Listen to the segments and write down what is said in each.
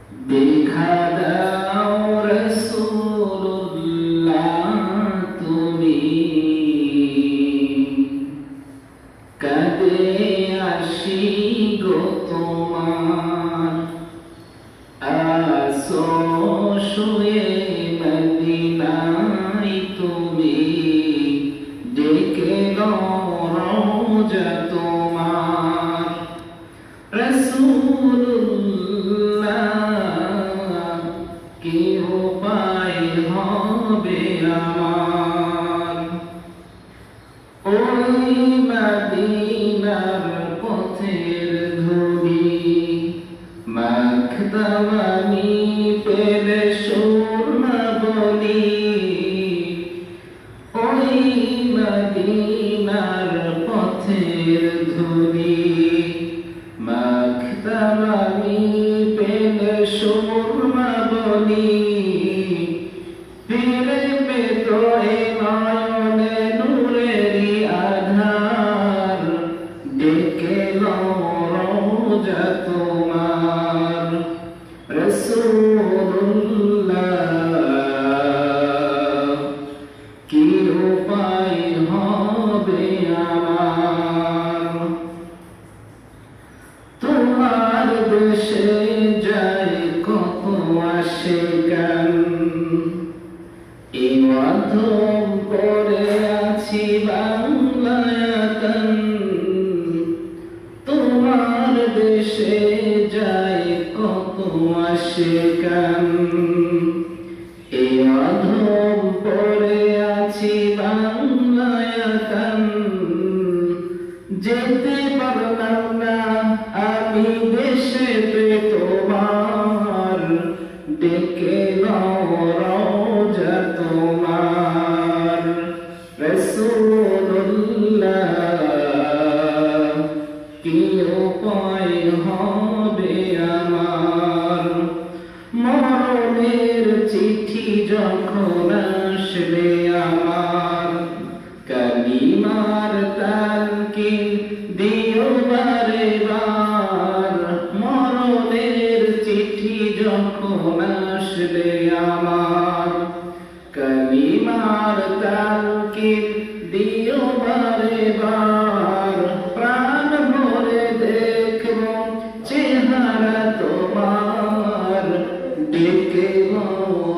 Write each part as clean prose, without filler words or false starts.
দেখা দাও রাসূলুল্লাহ তুমি কাঁদে আসি গো তোমার আসো শুয়ে মদিনায় তুমি ডেকে রওজা তোমার রাসূলুল্লাহ কি উপায় হবে আমার ওই মদিনার পথের ধুলি মাখতাম আমি পেলে সুরমা বলি ওই মদিনার পথের ধুলি মাখতাম আমি পেলে সুরমা বলি ফিরে পেত এ নয়নে নূরেরি আধার ডেকে রওজা তোমার রাসূলুল্লাহ কি উপায় হবে আমার তোমার দেশে যায় কত আসে গান এই মাধ্যম পড়ে আছি বাংলায়াতন তোমার দেশে যায় কত আসে গান এই মাধ্যম পড়ে আছি বাংলায়াতন যেতে পারলাম না আমি দেশেতে তোমার ডেকে রওজা তোমার রাসূলুল্লাহ কি উপায় হবে আমার মরণের চিঠি যখন আসবে আমার কালিমার তালকিন দিও বারে বার মরণের চিঠি যখন আসবে আমার কালিমার তালকিন দিও বারে বার প্রাণ ভরে দেখব চেহারা তোমার ডেকে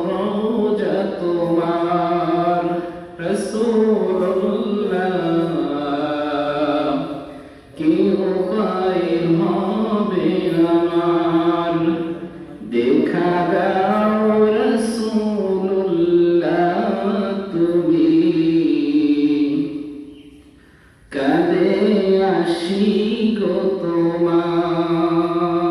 রওজা তোমার রাসূলুল্লাহ কি উপায় হবে আমার দেখা দাও রাসূলুল্লাহ তুমি কাঁদে আসি গো তোমার